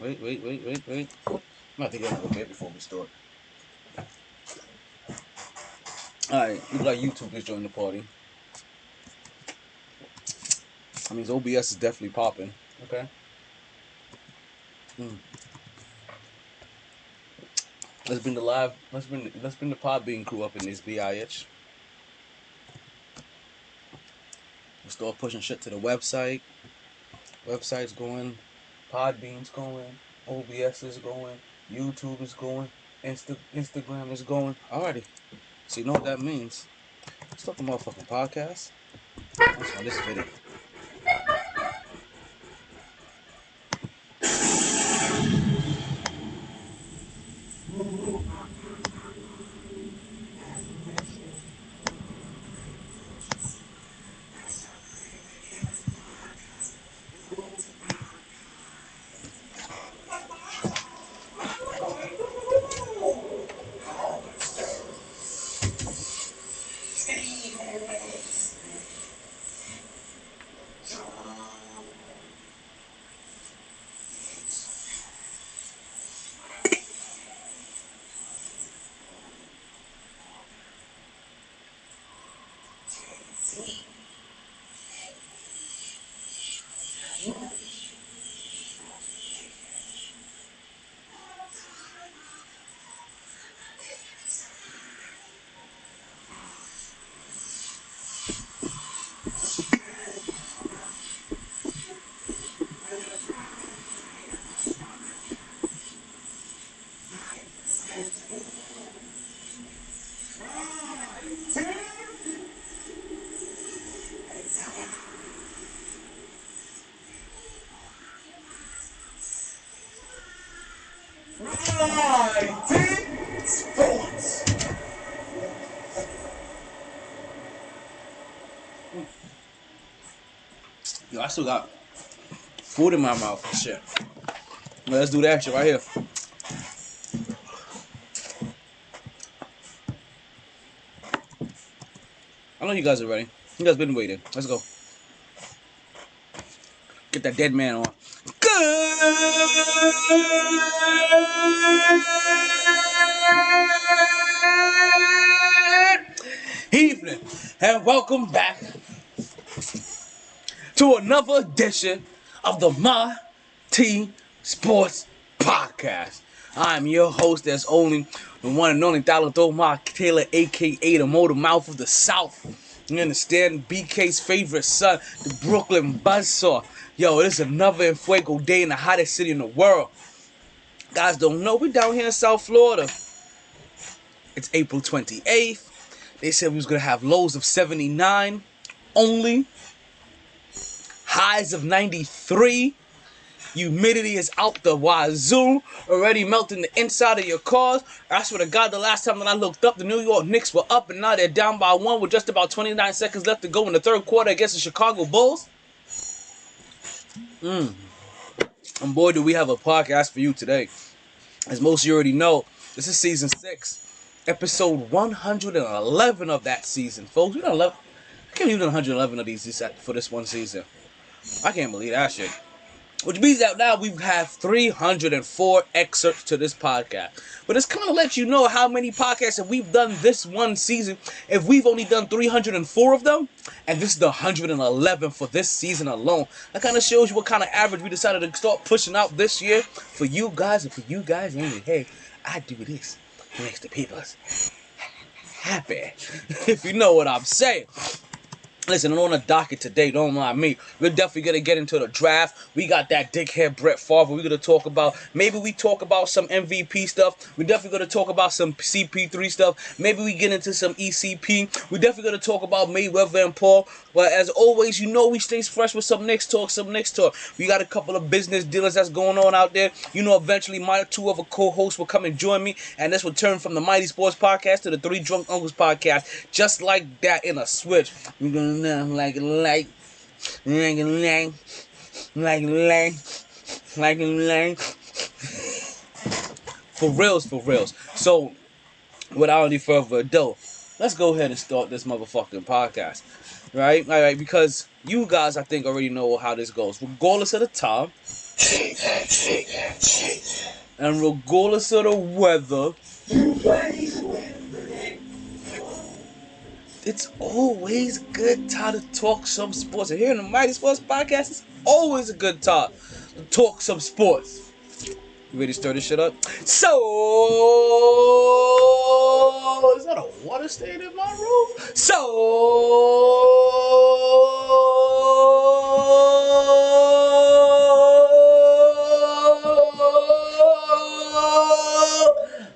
Wait. I'm about to get a little bit before we start. Alright, look like YouTube is joining the party. I mean, OBS is definitely popping. Okay. Let's bring the live. Let's bring the pod being crew up in this bitch. We'll start pushing shit to the website. Website's going. Podbean's going. OBS is going. YouTube is going. Instagram is going. Alrighty. So you know what that means? Let's talk a motherfucking podcast. That's on this video. MyT Sports. Yo, I still got food in my mouth and shit. Well, let's do that shit right here. I know you guys are ready. You guys been waiting. Let's go. Get that dead man on. Good evening and welcome back to another edition of the MyT Sports Podcast. I'm your host, as only the one and only Dollar Mark Taylor, aka the Motor Mouth of the South. You understand? BK's favorite son, the Brooklyn Buzzsaw. Yo, this is another En Fuego day in the hottest city in the world. Guys don't know, we're down here in South Florida. It's April 28th. They said we was going to have lows of 79 only. Highs of 93. Humidity is out the wazoo. Already melting the inside of your cars. I swear to God, the last time that I looked up, the New York Knicks were up and now they're down by 1 with just about 29 seconds left to go in the third quarter against the Chicago Bulls. And boy, do we have a podcast for you today. As most of you already know, this is season 6, episode 111 of that season, folks. I can't believe 111 of these for this one season. I can't believe that shit. Which means that now we have 304 excerpts to this podcast. But it's kind of let you know how many podcasts that we've done this one season. If we've only done 304 of them, and this is the 111 for this season alone, that kind of shows you what kind of average we decided to start pushing out this year for you guys. And for you guys, hey, I do this. It makes the people happy. If you know what I'm saying. Listen, on the docket today, don't mind me. We're definitely going to get into the draft. We got that dickhead Brett Favre. We're going to talk about, maybe we talk about some MVP stuff. We're definitely going to talk about some CP3 stuff. Maybe we get into some ECP. We're definitely going to talk about Mayweather and Paul. But as always, you know we stay fresh with some Knicks talk, We got a couple of business dealers that's going on out there. You know, eventually my 2 other co-hosts will come and join me. And this will turn from the MyT Sports Podcast to the 3 Drunk Uncles Podcast. Just like that in a switch. We're going to like for reals. So, without any further ado, let's go ahead and start this motherfucking podcast. Right? Because you guys, I think, already know how this goes. Regardless of the time, And regardless of the weather, it's always good time to talk some sports. And here in the MyT Sports Podcast, it's always a good time to talk some sports. You ready to start this shit up? So, is that a water stain in my room? So,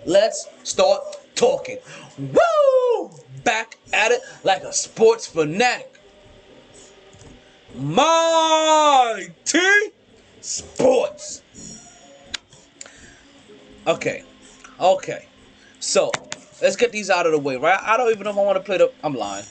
let's start talking. Woo! Back at it like a sports fanatic. MyT Sports. Okay. So, let's get these out of the way, right? I don't even know if I want to play the... I'm lying.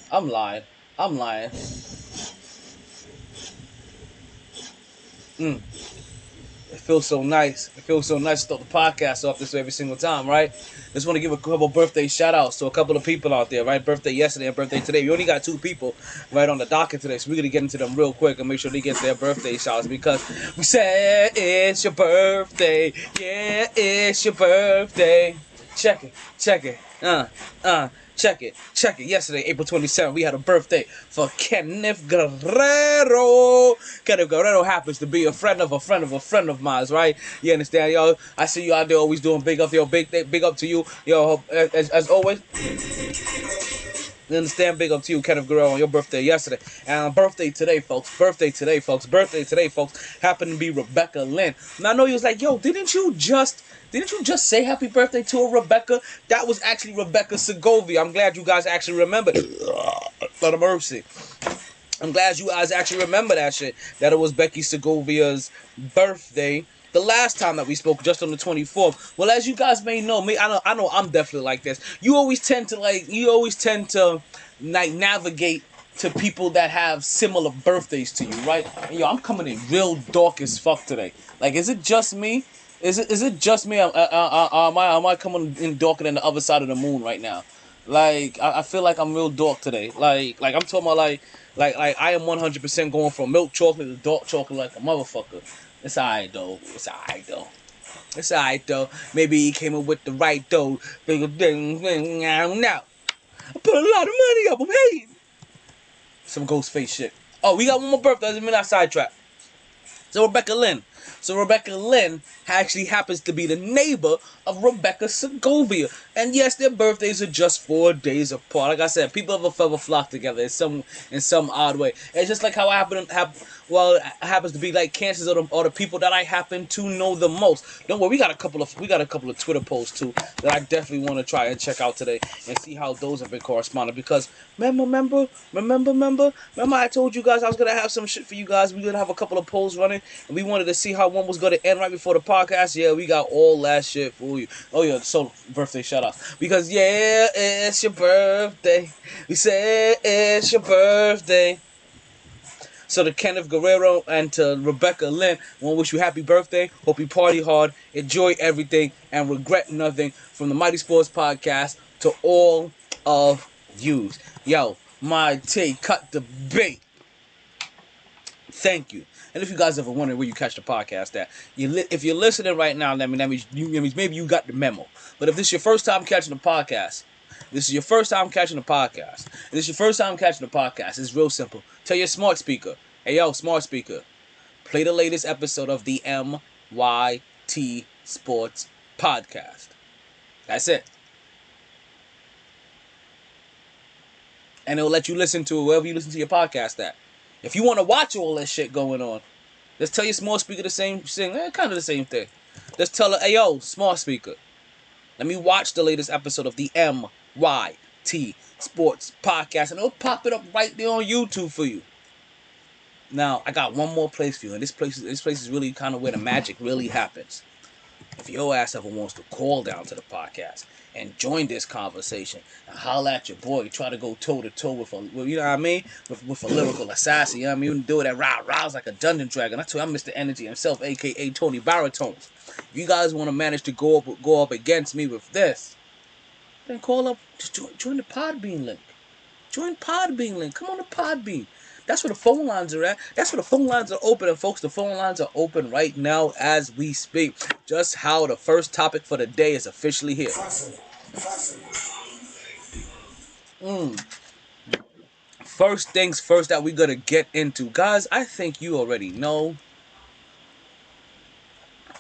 It feels so nice. to start the podcast off this way every single time, right? Just want to give a couple birthday shout-outs to a couple of people out there, right? Birthday yesterday and birthday today. We only got 2 people right on the docket today, so we're going to get into them real quick and make sure they get their birthday shout-outs because we said it's your birthday. Yeah, it's your birthday. Check it. Check it. Yesterday, April 27th, we had a birthday for Kenneth Guerrero. Kenneth Guerrero happens to be a friend of mine, right? You understand, yo? I see you out there always doing big up, yo. Big up to you, yo. As always. You understand? Big up to you, Kenneth Guerrero, on your birthday yesterday. And birthday today, folks. Birthday today, folks. Happened to be Rebecca Lynn. Now, I know you was like, yo, didn't you just say happy birthday to a Rebecca? That was actually Rebecca Segovia. I'm glad you guys actually remembered it. Lord of mercy. I'm glad you guys actually remember that shit. That it was Becky Segovia's birthday. The last time that we spoke, just on the 24th. Well, as you guys may know, I know I'm definitely like this. You always tend to navigate to people that have similar birthdays to you, right? And yo, I'm coming in real dark as fuck today. Like, is it just me? Is it just me? Am I coming in darker than the other side of the moon right now? Like, I feel like I'm real dark today. Like I'm talking about like I am 100% going from milk chocolate to dark chocolate like a motherfucker. It's alright though. Maybe he came up with the right dough. Now, I put a lot of money up. I'm hating. Some ghost face shit. Oh, we got one more birthday. Doesn't mean I sidetrack. So Rebecca Lynn actually happens to be the neighbor of Rebecca Segovia. And yes, their birthdays are just 4 days apart. Like I said, people of a feather flock together in some odd way. It's just like how it happens to be like cancers are the people that I happen to know the most. Don't worry, we got a couple of Twitter posts too that I definitely want to try and check out today and see how those have been corresponding. Because remember I told you guys I was gonna have some shit for you guys. We're gonna have a couple of polls running, and we wanted to see how one was gonna end right before the podcast. Yeah, we got all that shit for you. Oh yeah, so birthday shout out. Because yeah, it's your birthday. We say it's your birthday. So to Kenneth Guerrero and to Rebecca Lynn, I want to wish you happy birthday. Hope you party hard, enjoy everything, and regret nothing. From the MyT Sports Podcast to all of you. Yo, MyT, cut the bait. Thank you. And if you guys ever wondering where you catch the podcast at, if you're listening right now, that means maybe you got the memo. But if this is your first time catching the podcast, it's real simple. Tell your smart speaker, hey yo, smart speaker, play the latest episode of the MyT Sports Podcast. That's it. And it'll let you listen to it wherever you listen to your podcast at. If you want to watch all that shit going on, just tell your smart speaker the same thing. Kind of the same thing. Just tell her, hey yo, smart speaker, let me watch the latest episode of the MyT Sports Podcast, and it'll pop it up right there on YouTube for you. Now, I got one more place for you, and this place is really kind of where the magic really happens. If your ass ever wants to call down to the podcast and join this conversation and holler at your boy, try to go toe-to-toe with you know what I mean? With a lyrical assassin, you know what I mean? You can do it at rouse like a dungeon dragon. I tell you, I'm Mr. Energy himself, a.k.a. Tony Baritones. If you guys want to manage to go up against me with this, then call up, just join the Podbean link. Join Podbean link. Come on to Podbean. That's where the phone lines are at. That's where the phone lines are open. And folks, the phone lines are open right now as we speak. Just how the first topic for the day is officially here. First things first that we're gonna get into, guys. I think you already know.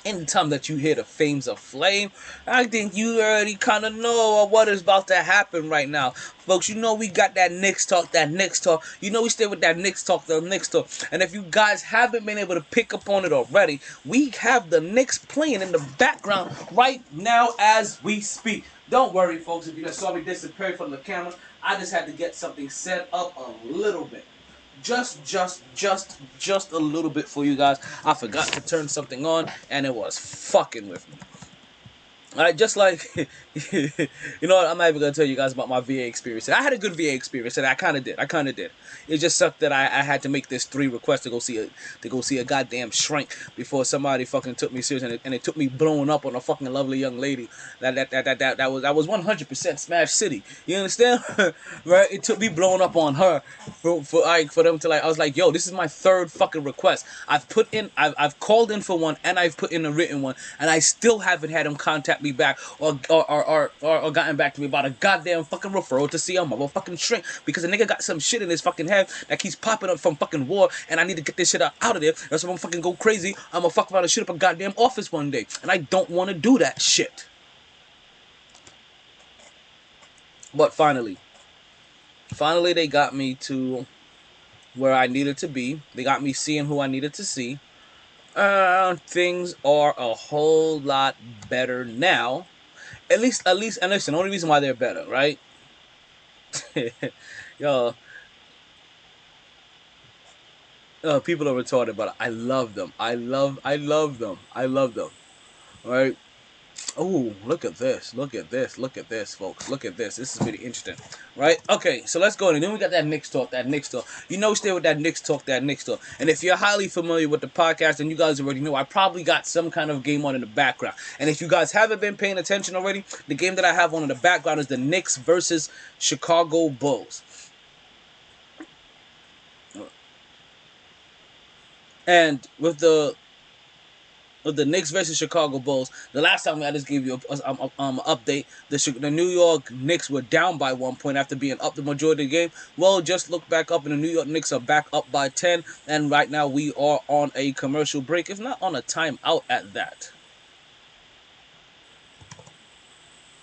Anytime that you hear the fames of flame, I think you already kind of know what is about to happen right now. Folks, you know we got that Knicks talk, that Knicks talk. You know we stay with that Knicks talk, the Knicks talk. And if you guys haven't been able to pick up on it already, we have the Knicks playing in the background right now as we speak. Don't worry, folks, if you just saw me disappear from the camera, I just had to get something set up a little bit. Just a little bit for you guys. I forgot to turn something on, and it was fucking with me. Alright, just like, you know what, I'm not even going to tell you guys about my VA experience. I had a good VA experience, and I kind of did. It just sucked that I had to make this 3 requests to go see a goddamn shrink before somebody fucking took me serious, and it took me blowing up on a fucking lovely young lady that was 100% Smash City. You understand? Right? It took me blowing up on her for them to like. I was like, yo, this is my 3rd fucking request. I've called in for one, and I've put in a written one, and I still haven't had them contact me back or gotten back to me about a goddamn fucking referral to see a motherfucking shrink, because a nigga got some shit in his fucking head that keeps popping up from fucking war, and I need to get this shit out of there, or else I'm gonna fucking go crazy. I'm gonna fuck around and shoot up a goddamn office one day, and I don't want to do that shit. But finally they got me to where I needed to be. They got me seeing who I needed to see. Things are a whole lot better now. At least, and listen, the only reason why they're better, right? Yo, people are retarded, but I love them. I love them. Right? Oh, look at this, folks. Look at this. This is really interesting, right? Okay, so let's go in. And then we got that Knicks talk. You know, stay with that Knicks talk. And if you're highly familiar with the podcast, and you guys already know, I probably got some kind of game on in the background. And if you guys haven't been paying attention already, the game that I have on in the background is the Knicks versus Chicago Bulls. And with the Knicks versus Chicago Bulls, the last time I just gave you an update, the New York Knicks were down by 1 point after being up the majority of the game. Well, just look back up, and the New York Knicks are back up by 10, and right now we are on a commercial break, if not on a timeout at that.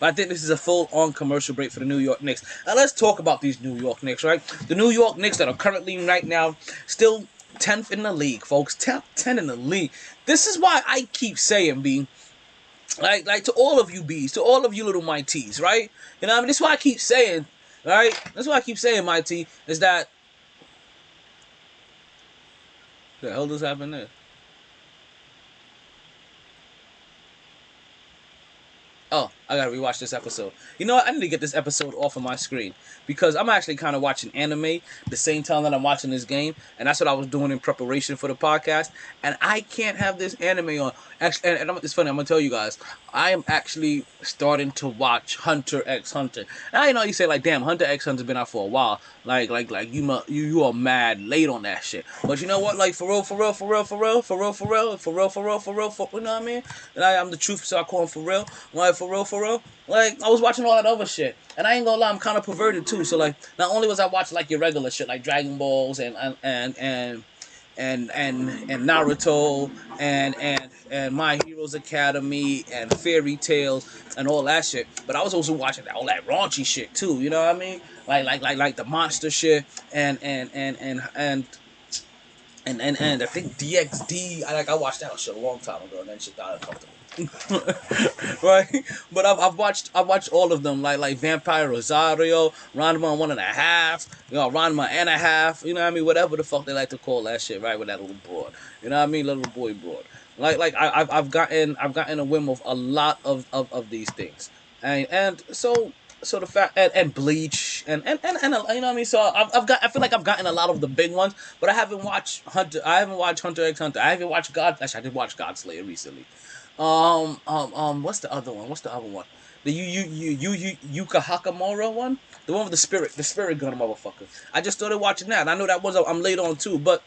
But I think this is a full-on commercial break for the New York Knicks. Now let's talk about these New York Knicks, right? The New York Knicks that are currently right now still 10th in the league, folks. 10 in the league. This is why I keep saying, B, like to all of you B's, to all of you little MyTs, right? You know what I mean? This is why I keep saying, right? That's why I keep saying, MyT, is that... What the hell does happen there? Oh, I gotta rewatch this episode. You know what? I need to get this episode off of my screen, because I'm actually kind of watching anime the same time that I'm watching this game, and that's what I was doing in preparation for the podcast. And I can't have this anime on. Actually, and it's funny. I'm gonna tell you guys, I am actually starting to watch Hunter x Hunter. Now you know you say like, damn, Hunter x Hunter's been out for a while. Like you are mad late on that shit. But you know what? Like for real, you know what I mean? And I'm the truth, so I call him for real. Like for real. Like I was watching all that other shit, and I ain't gonna lie, I'm kind of perverted too. So like, not only was I watching like your regular shit like Dragon Balls and Naruto and My Heroes Academy and Fairy Tales and all that shit, but I was also watching all that raunchy shit too. You know what I mean? Like the monster shit and I think DXD. I watched that shit a long time ago, and then shit got uncomfortable. Right? But I've watched all of them, like Vampire Rosario, Ranma 1.5, you know, Ranma and a half, you know what I mean, whatever the fuck they like to call that shit, right? With that little broad, you know what I mean, little boy broad. Like I've gotten a whim of a lot of these things, and so the fact and Bleach and you know what I mean. So I feel like I've gotten a lot of the big ones, but I haven't watched Hunter. I haven't watched Hunter x Hunter. I haven't watched God. Actually, I did watch God Slayer recently. What's the other one? The Yuka Hakamura one, the one with the spirit gun motherfucker. I just started watching that, and I know that was I'm late on too. But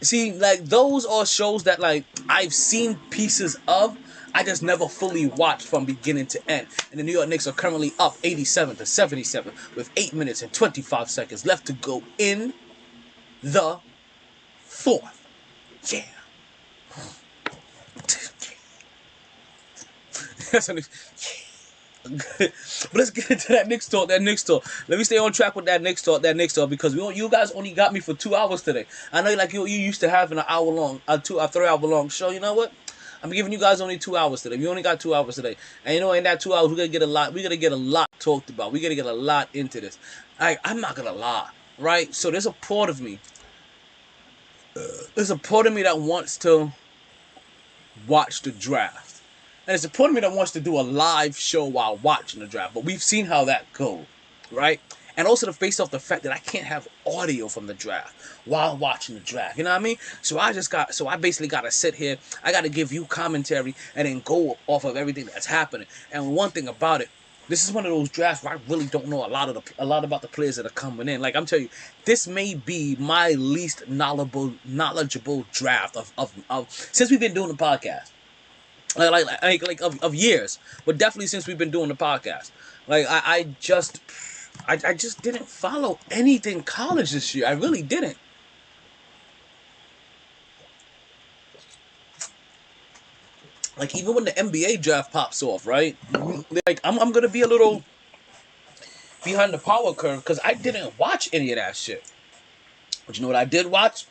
see, like those are shows that like I've seen pieces of. I just never fully watched from beginning to end. And the New York Knicks are currently up 87-77 with 8 minutes and 25 seconds left to go in the fourth. Yeah. But let's get into that Knicks talk. Let me stay on track with that Knicks talk. Because you guys only got me for 2 hours today. I know like you used to have an hour long, a 3 hour long show. You know what? I'm giving you guys only 2 hours today. We only got 2 hours today, and you know in that 2 hours we're gonna get a lot. We're gonna get a lot talked about. We're gonna get a lot into this. I'm not gonna lie, right? So there's a part of me. There's a part of me that wants to watch the draft. And it's a part of me that wants to do a live show while watching the draft. But we've seen how that goes, right? And also to face off the fact that I can't have audio from the draft while watching the draft. You know what I mean? So I basically got to sit here. I got to give you commentary and then go off of everything that's happening. And one thing about it, this is one of those drafts where I really don't know a lot about the players that are coming in. Like I'm telling you, this may be my least knowledgeable draft of since we've been doing the podcast. Of years, but definitely since we've been doing the podcast. Like I just didn't follow anything college this year. I really didn't. Like even when the NBA draft pops off, right? Like I'm gonna be a little behind the power curve because I didn't watch any of that shit. But you know what I did watch?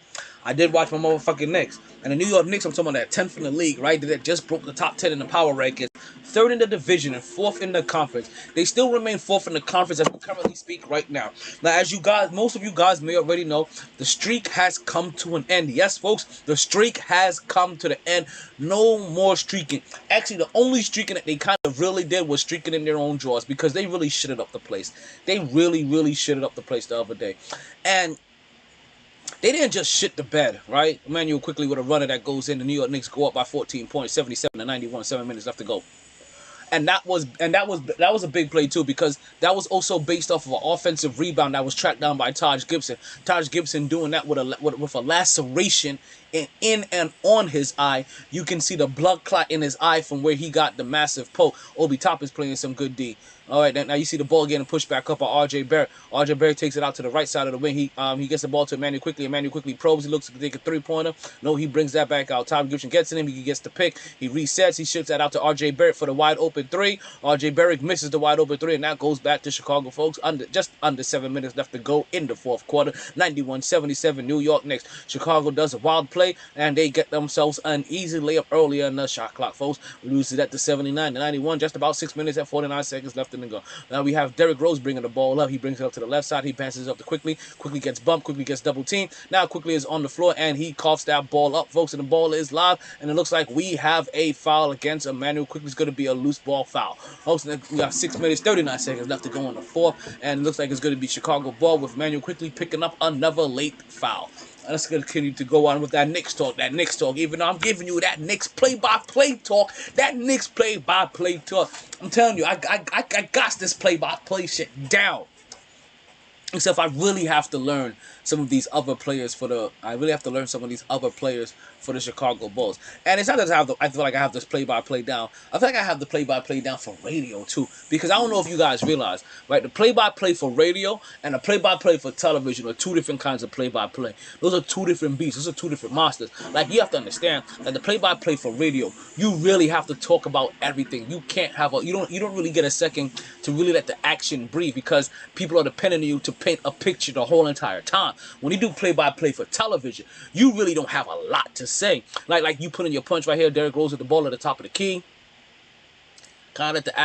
I did watch my motherfucking Knicks. And the New York Knicks, I'm talking about that 10th in the league, right? That just broke the top 10 in the power rankings. 3rd in the division and 4th in the conference. They still remain 4th in the conference as we currently speak right now. Now, as you guys, most of you guys may already know, the streak has come to an end. Yes, folks, the streak has come to the end. No more streaking. Actually, the only streaking that they kind of really did was streaking in their own drawers because they really shitted up the place. They really, really shitted up the place the other day. And they didn't just shit the bed, right? Emmanuel quickly with a runner that goes in. The New York Knicks go up by 14 points, 77-91, 7 minutes left to go. And that was a big play too because that was also based off of an offensive rebound that was tracked down by Taj Gibson. Taj Gibson doing that with a laceration in and on his eye. You can see the blood clot in his eye from where he got the massive poke. Obi Toppin's playing some good D. All right, now you see the ball getting pushed back up by R.J. Barrett. R.J. Barrett takes it out to the right side of the wing. He gets the ball to Emmanuel quickly. Emmanuel quickly probes. He looks to take a three-pointer. No, he brings that back out. Tom Gibson gets in him. He gets the pick. He resets. He shifts that out to R.J. Barrett for the wide-open three. R.J. Barrett misses the wide-open three, and that goes back to Chicago, folks. Just under 7 minutes left to go in the fourth quarter. 91-77 New York Knicks. Chicago does a wild play, and they get themselves an easy layup earlier in the shot clock, folks. Loses that to 79-91. Just about 6 minutes and 49 seconds left in the go. Now we have Derrick Rose bringing the ball up. He brings it up to the left side. He passes it up to Quickly. Quickly gets bumped. Quickly gets double teamed. Now Quickly is on the floor, and he coughs that ball up, folks, and the ball is live. And it looks like we have a foul against Emmanuel. Quickly is going to be a loose ball foul. Folks, we got 6 minutes, 39 seconds left to go in the fourth, and it looks like it's going to be Chicago ball with Emmanuel Quickly picking up another late foul. And let's continue to go on with that Knicks talk. Even though I'm giving you that Knicks play-by-play talk, that Knicks play-by-play talk. I'm telling you, I got this play-by-play shit down. Except I really have to learn some of these other players for the Chicago Bulls. And it's not that I feel like I have this play-by-play down. I feel like I have the play-by-play down for radio too. Because I don't know if you guys realize, right? The play-by-play for radio and the play-by-play for television are two different kinds of play-by-play. Those are two different beasts. Those are two different monsters. Like, you have to understand that the play-by-play for radio, you really have to talk about everything. You can't have you don't really get a second to really let the action breathe because people are depending on you to paint a picture the whole entire time. When you do play-by-play for television, you really don't have a lot to say. Like you put in your punch right here, Derrick Rose with the ball at the top of the key. Kind of let the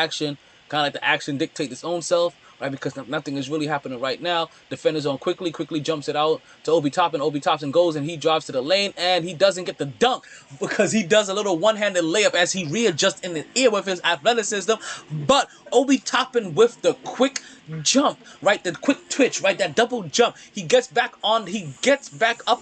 action dictate its own self. right? Because nothing is really happening right now. Defenders on quickly jumps it out to Obi Toppin. Obi Toppin goes and he drives to the lane and he doesn't get the dunk because he does a little one-handed layup as he readjusts in the air with his athleticism. But Obi Toppin with the quick jump, right? The quick twitch, right? That double jump. He gets back up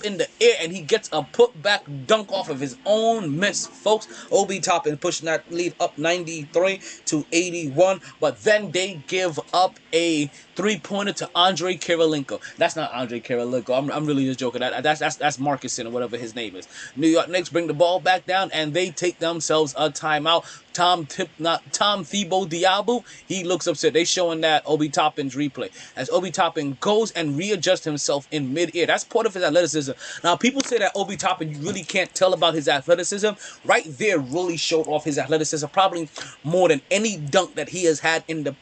in the air and he gets a put-back dunk off of his own miss, folks. Obi Toppin pushing that lead up 93-81, but then they give up a three-pointer to Andre Kirilenko. That's not Andre Kirilenko. I'm really just joking. That's Marcusson or whatever his name is. New York Knicks bring the ball back down and they take themselves a timeout. Tom Thibault Diabu, he looks upset. They showing that Obi Toppin's replay as Obi Toppin goes and readjusts himself in mid-air. That's part of his athleticism. Now, people say that Obi Toppin, you really can't tell about his athleticism. Right there really showed off his athleticism, probably more than any dunk that he has had in the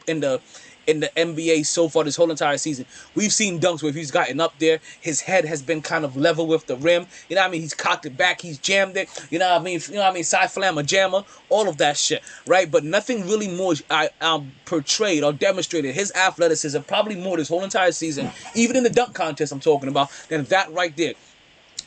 NBA so far this whole entire season. We've seen dunks where he's gotten up there, his head has been kind of level with the rim. You know what I mean? He's cocked it back, he's jammed it. You know what I mean? Side flammer, jammer, all of that shit, right? But nothing really more portrayed or demonstrated his athleticism probably more this whole entire season, even in the dunk contest I'm talking about, than that right there.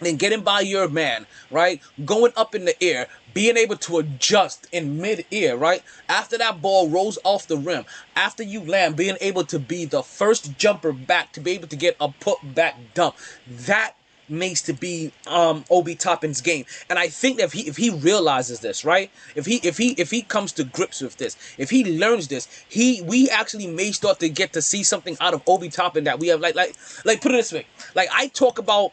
Then getting by your man, right? Going up in the air, being able to adjust in mid-air, right? After that ball rolls off the rim, after you land, being able to be the first jumper back to be able to get a put-back dunk. That makes to be Obi Toppin's game. And I think that if he realizes this, right? If he comes to grips with this, if he learns this, we actually may start to get to see something out of Obi Toppin that we have like put it this way. Like I talk about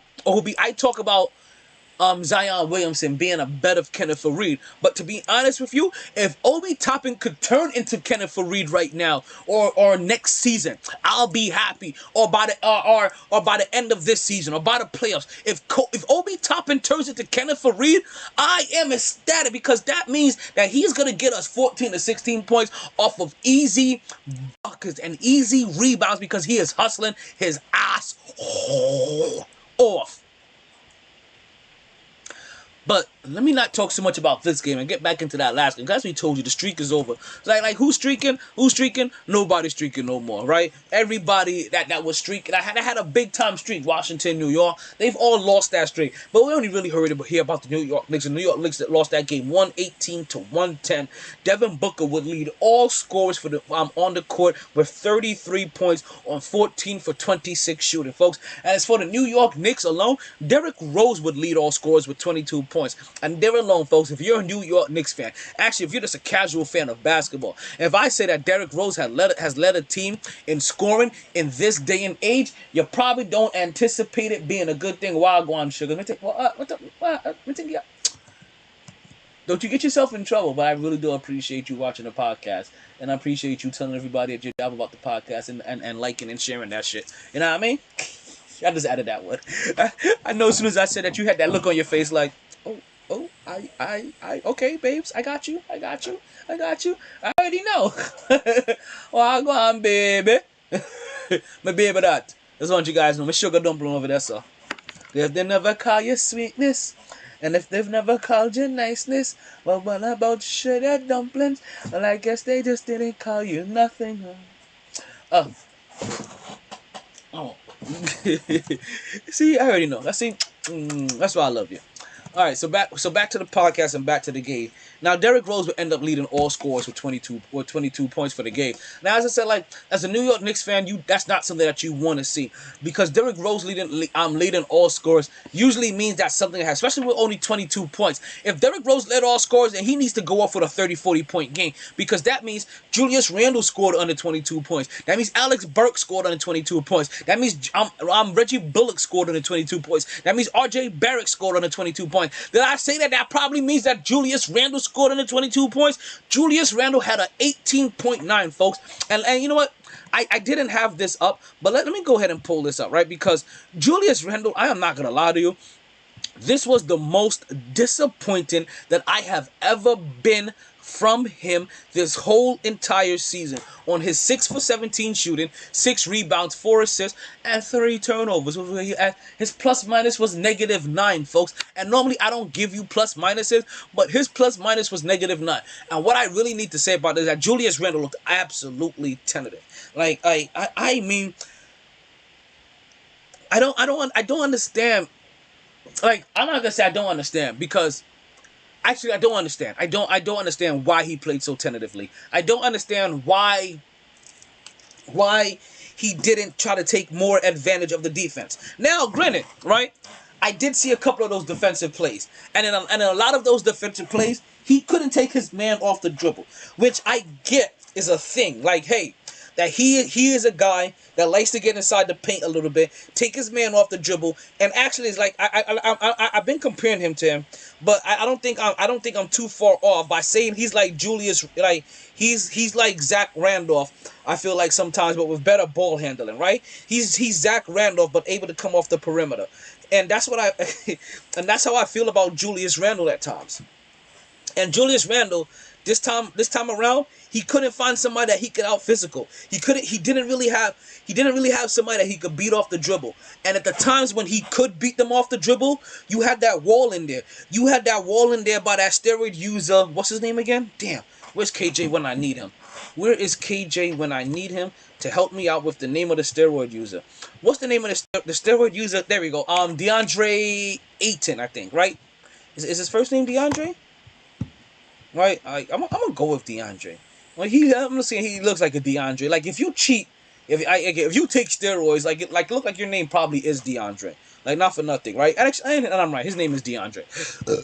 Zion Williamson being a better Kenneth Faried. But to be honest with you, if Obi Toppin could turn into Kenneth Faried right now or next season, I'll be happy. Or by the end of this season or by the playoffs, if Obi Toppin turns into Kenneth Faried, I am ecstatic because that means that he's gonna get us 14 to 16 points off of easy buckets and easy rebounds because he is hustling his ass off. But let me not talk so much about this game and get back into that last game. Because as we told you, the streak is over. Like who's streaking? Who's streaking? Nobody's streaking no more, right? Everybody that was streaking, that had a big time streak, Washington, New York, they've all lost that streak. But we only really heard hear about the New York Knicks. The New York Knicks that lost that game 118-110. Devin Booker would lead all scorers for the on the court with 33 points on 14 for 26 shooting, folks. And as for the New York Knicks alone, Derrick Rose would lead all scorers with 22 points. And there alone, folks, if you're a New York Knicks fan, actually, if you're just a casual fan of basketball, if I say that Derrick Rose has led a team in scoring in this day and age, you probably don't anticipate it being a good thing. Wild Guan Sugar. Don't you get yourself in trouble, but I really do appreciate you watching the podcast. And I appreciate you telling everybody at your job about the podcast and liking and sharing that shit. You know what I mean? I just added that one. I know as soon as I said that, you had that look on your face like, okay, babes, I got you. I already know. Well, go on, baby. My baby that. Just want you guys know, my sugar dumpling over there, so. If they never call you sweetness, and if they've never called you niceness, well, what about sugar dumplings? Well, I guess they just didn't call you nothing. Oh. See, I already know. That's why I love you. All right, so back to the podcast and back to the game. Now, Derrick Rose would end up leading all scorers with 22 points for the game. Now, as I said, like as a New York Knicks fan, that's not something that you want to see because Derrick Rose leading all scorers usually means that something has, especially with only 22 points. If Derrick Rose led all scorers, then he needs to go off with a 30-40 point game because that means Julius Randle scored under 22 points. That means Alex Burke scored under 22 points. That means Reggie Bullock scored under 22 points. That means R.J. Barrett scored under 22 points. Did I say that? That probably means that Julius Randle scored under 22 points. Julius Randle had an 18.9, folks. And you know what? I didn't have this up, but let me go ahead and pull this up, right? Because Julius Randle, I am not going to lie to you, this was the most disappointing that I have ever been from him this whole entire season. On his 6 for 17 shooting, 6 rebounds, 4 assists, and 3 turnovers. His plus minus was -9, folks. And normally I don't give you plus minuses, but his plus minus was -9. And what I really need to say about this is that Julius Randle looked absolutely tentative. Like I mean, I don't understand. Like, I'm not gonna say I don't understand, because actually I don't understand. I don't understand why he played so tentatively. I don't understand why he didn't try to take more advantage of the defense. Now, granted, right? I did see a couple of those defensive plays, and in a lot of those defensive plays, he couldn't take his man off the dribble, which I get is a thing. Like, hey, that he is a guy that likes to get inside the paint a little bit, take his man off the dribble, and actually it's like I've been comparing him to him, but I don't think I'm too far off by saying he's like Julius, like he's like Zach Randolph. I feel like sometimes, but with better ball handling, right? He's Zach Randolph, but able to come off the perimeter, and that's what and that's how I feel about Julius Randle at times. And Julius Randle, this time around, he couldn't find somebody that he could out physical. He didn't really have somebody that he could beat off the dribble. And at the times when he could beat them off the dribble, you had that wall in there. You had that wall in there by that steroid user. What's his name again? Damn. Where's KJ when I need him? Where is KJ when I need him to help me out with the name of the steroid user? What's the name of the steroid user? There we go. DeAndre Ayton, I think, right? Is his first name DeAndre? Right? I'm gonna go with DeAndre. Like I'm gonna say he looks like a DeAndre. Like if you cheat, if you take steroids, like look like your name probably is DeAndre. Like not for nothing, right? And I'm right. His name is DeAndre.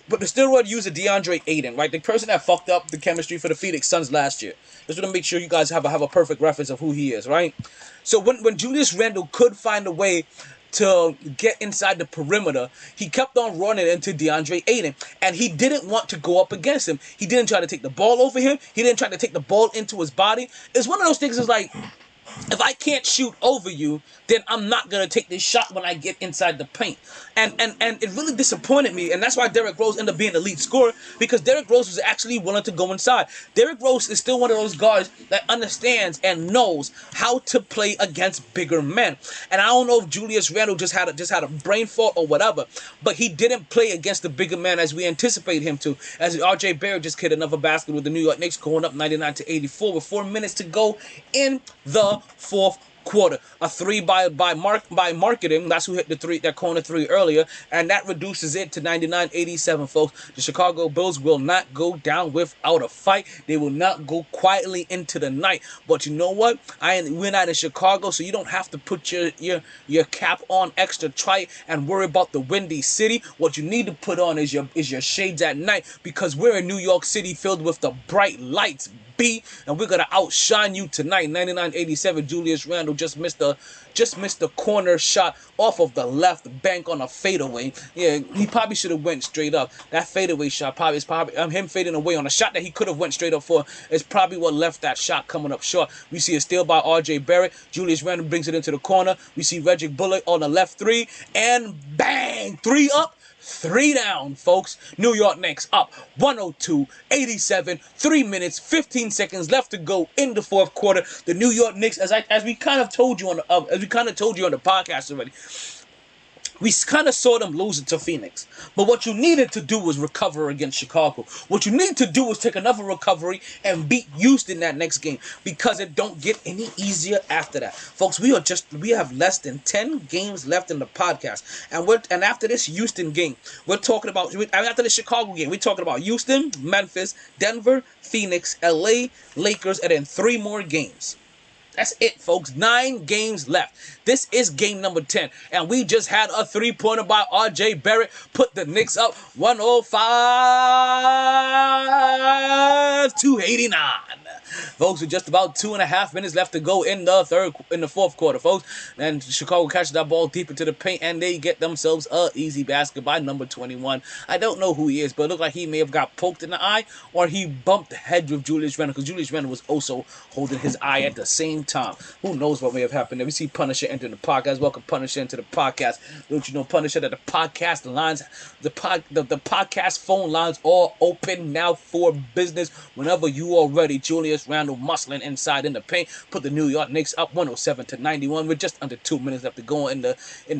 But the steroid user DeAndre Ayton, right? The person that fucked up the chemistry for the Phoenix Suns last year. Just want to make sure you guys have a perfect reference of who he is, right? So when Julius Randle could find a way to get inside the perimeter, he kept on running into DeAndre Ayton, and he didn't want to go up against him. He didn't try to take the ball over him. He didn't try to take the ball into his body. It's one of those things. Is like, if I can't shoot over you, then I'm not gonna take this shot when I get inside the paint. And it really disappointed me, and that's why Derrick Rose ended up being the lead scorer, because Derrick Rose was actually willing to go inside. Derrick Rose is still one of those guards that understands and knows how to play against bigger men. And I don't know if Julius Randle just had a brain fault or whatever, but he didn't play against the bigger man as we anticipated him to. As R.J. Barrett just hit another basket with the New York Knicks, going up 99-84 with 4 minutes to go in the fourth quarter. A three by marketing. That's who hit the three, that corner three earlier, and that reduces it to 99-87, folks. The Chicago Bulls will not go down without a fight. They will not go quietly into the night. But you know what? We're not in Chicago, so you don't have to put your cap on extra tight and worry about the windy city. What you need to put on is your shades at night, because we're in New York City filled with the bright lights, and we're gonna outshine you tonight. 99-87. Julius Randle just missed the corner shot off of the left bank on a fadeaway. Yeah, he probably should have went straight up. That fadeaway shot is probably him fading away on a shot that he could have went straight up for. Is probably what left that shot coming up short. We see a steal by R.J. Barrett. Julius Randle brings it into the corner. We see Reggie Bullock on the left three, and bang, 3 up. 3 down, folks. New York Knicks up 102-87. 3 minutes, 15 seconds left to go in the fourth quarter. The New York Knicks, as we kind of told you on the podcast already, we kind of saw them lose it to Phoenix. But what you needed to do was recover against Chicago. What you need to do was take another recovery and beat Houston that next game, because it don't get any easier after that. Folks, we have less than 10 games left in the podcast. And after this Houston game, we're talking about, after the Chicago game, we're talking about Houston, Memphis, Denver, Phoenix, LA, Lakers, and then 3 more games. That's it, folks. 9 games left. This is game number 10. And we just had a 3-pointer by R.J. Barrett. Put the Knicks up 105-89. Folks, with just about 2.5 minutes left to go in the fourth quarter, folks. And Chicago catches that ball deep into the paint, and they get themselves a easy basket by number 21. I don't know who he is, but it looked like he may have got poked in the eye, or he bumped heads with Julius Randle, because Julius Randle was also holding his eye at the same time. Who knows what may have happened there? We see Punisher entering the podcast. Welcome, Punisher, into the podcast. Don't you know, Punisher, that the podcast lines, the podcast phone lines are open now for business whenever you are ready. Julius Randle muscling inside in the paint, put the New York Knicks up 107-91 with just under 2 minutes left to go in the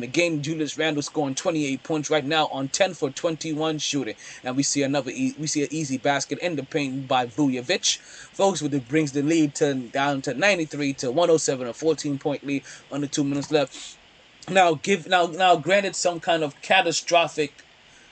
game. Julius Randle scoring 28 points right now on 10 for 21 shooting, and we see an easy basket in the paint by Vujovic, folks, with it brings the lead down to 93-107, a 14-point lead under 2 minutes left. Now, granted, some kind of catastrophic.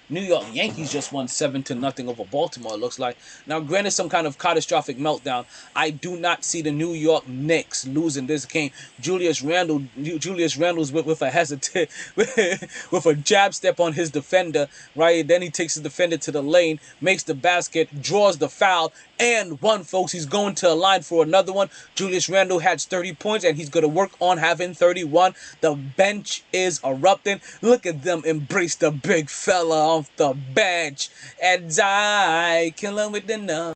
New York Yankees just won 7-0 over Baltimore, it looks like. Now, granted, some kind of catastrophic meltdown. I do not see the New York Knicks losing this game. Julius Randle's with a hesitant, with a jab step on his defender, right? Then he takes the defender to the lane, makes the basket, draws the foul, and one, folks. He's going to a line for another one. Julius Randle has 30 points, and he's going to work on having 31. The bench is erupting. Look at them embrace the big fella off the bench, and I kill him with the numb.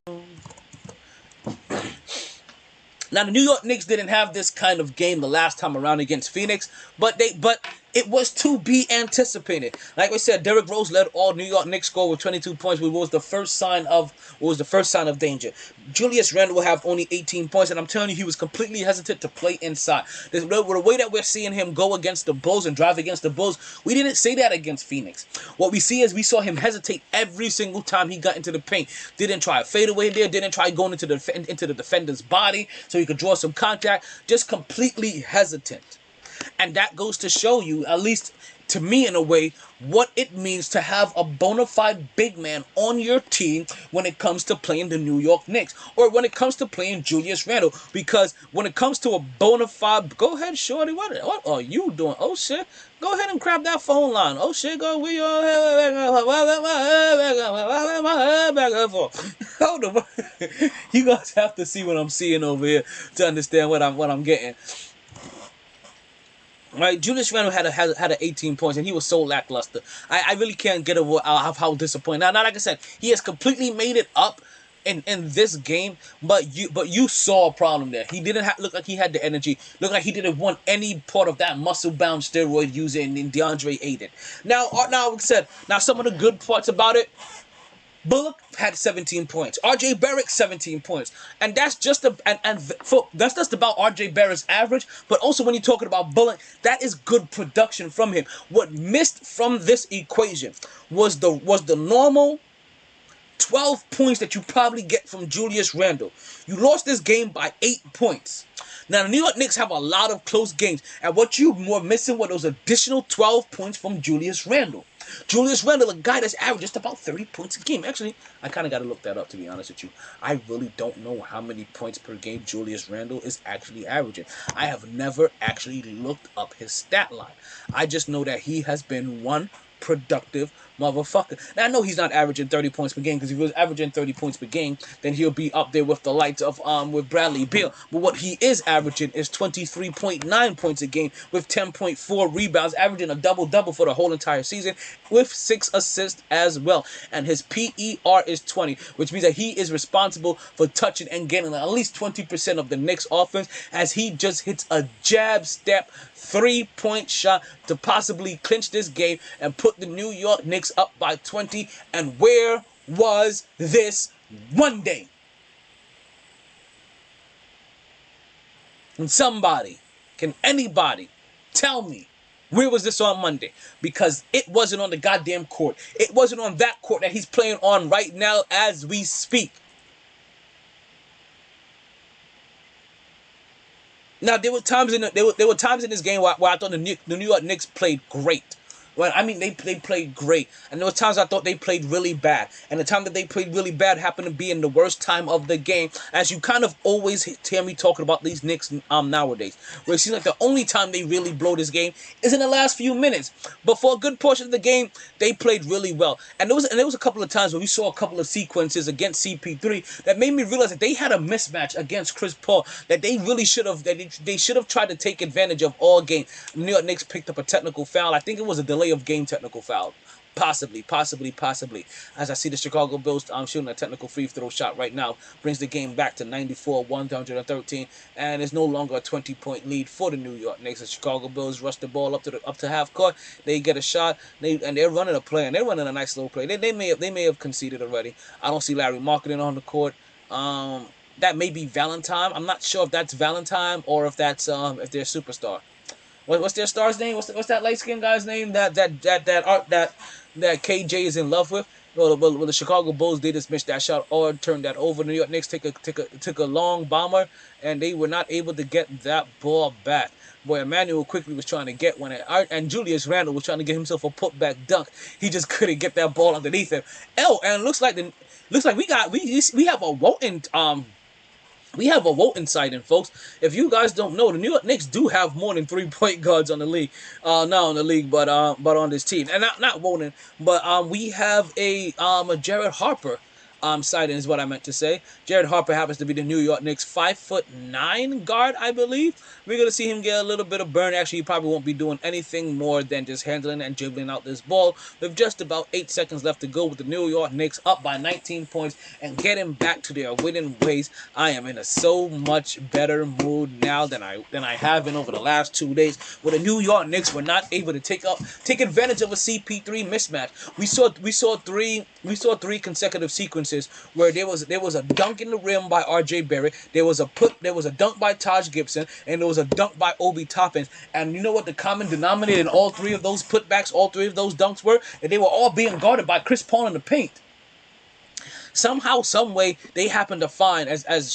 Now, the New York Knicks didn't have this kind of game the last time around against Phoenix, but it was to be anticipated. Like I said, Derrick Rose led all New York Knicks score with 22 points, which was the first sign of danger. Julius Randle will have only 18 points, and I'm telling you, he was completely hesitant to play inside. The way that we're seeing him go against the Bulls and drive against the Bulls, we didn't see that against Phoenix. What we see is we saw him hesitate every single time he got into the paint. Didn't try a fadeaway there, didn't try going into the defender's body so he could draw some contact, just completely hesitant. And that goes to show you, at least to me in a way, what it means to have a bona fide big man on your team when it comes to playing the New York Knicks, or when it comes to playing Julius Randle. Because when it comes to a bona fide, go ahead, shorty, what are you doing? Oh shit, go ahead and grab that phone line. Oh shit, go we hold on. You guys have to see what I'm seeing over here to understand what I'm getting. Right, Julius Randle had 18 points, and he was so lackluster. I really can't get over how disappointed. Now, like I said, he has completely made it up in this game, but you saw a problem there. He didn't look like he had the energy. Looked like he didn't want any part of that muscle-bound steroid user in DeAndre Ayton. Now, like I said, some of the good parts about it. Bullock had 17 points. R.J. Barrett 17 points, and that's just that's just about R.J. Barrett's average. But also, when you're talking about Bullock, that is good production from him. What missed from this equation was the normal 12 points that you probably get from Julius Randle. You lost this game by 8 points. Now, the New York Knicks have a lot of close games, and what you were missing were those additional 12 points from Julius Randle. Julius Randle, a guy that's averaged just about 30 points a game. Actually, I kind of got to look that up, to be honest with you. I really don't know how many points per game Julius Randle is actually averaging. I have never actually looked up his stat line. I just know that he has been one productive motherfucker. Now, I know he's not averaging 30 points per game, because if he was averaging 30 points per game, then he'll be up there with the likes of with Bradley Beal. But what he is averaging is 23.9 points a game with 10.4 rebounds, averaging a double-double for the whole entire season with 6 assists as well. And his PER is 20, which means that he is responsible for touching and getting at least 20% of the Knicks offense, as he just hits a jab step 3-point shot to possibly clinch this game and put the New York Knicks up by 20. And where was this one day? And can anybody tell me where was this on Monday? Because it wasn't on the goddamn court. It wasn't on that court that he's playing on right now as we speak. Now, there were times in this game where I thought the New York Knicks played great. Well, I mean, they played great. And there was times I thought they played really bad. And the time that they played really bad happened to be in the worst time of the game. As you kind of always hear me talking about these Knicks nowadays. Where it seems like the only time they really blow this game is in the last few minutes. But for a good portion of the game, they played really well. And there was a couple of times where we saw a couple of sequences against CP3 that made me realize that they had a mismatch against Chris Paul that they really should have they should have tried to take advantage of all game. New York Knicks picked up a technical foul. I think it was a delay of game technical foul. Possibly. As I see the Chicago Bulls shooting a technical free throw shot right now, brings the game back to 94-113, and it's no longer a 20-point lead for the New York Knicks. The Chicago Bulls rush the ball up to half court. They get a shot. They're running a play, and they're running a nice little play. They may have conceded already. I don't see Larry Marketing on the court. That may be Valentine. I'm not sure if that's Valentine or if that's if they're superstar. What's their star's name? What's that light skinned guy's name? That KJ is in love with. Well, the Chicago Bulls did just miss that shot or turned that over. New York Knicks took a long bomber, and they were not able to get that ball back. Boy, Emmanuel quickly was trying to get one, and Julius Randle was trying to get himself a putback dunk. He just couldn't get that ball underneath him. And it looks like we have a voting site in, folks. If you guys don't know, the New York Knicks do have more than 3-point guards on the league. Not on the league, but on this team. And not voting, but we have a Jared Harper sighting is what I meant to say. Jared Harper happens to be the New York Knicks 5'9" guard, I believe. We're going to see him get a little bit of burn. Actually, he probably won't be doing anything more than just handling and dribbling out this ball with just about 8 seconds left to go with the New York Knicks up by 19 points and getting back to their winning ways. I am in a so much better mood now than I have been over the last 2 days, where the New York Knicks were not able to take advantage of a CP3 mismatch. We saw three consecutive sequences where there was a dunk in the rim by R.J. Barrett, there was a dunk by Taj Gibson, and there was a dunk by Obi Toppin. And you know what the common denominator in all three of those putbacks, all three of those dunks were? That they were all being guarded by Chris Paul in the paint. Somehow, some way, they happened to find as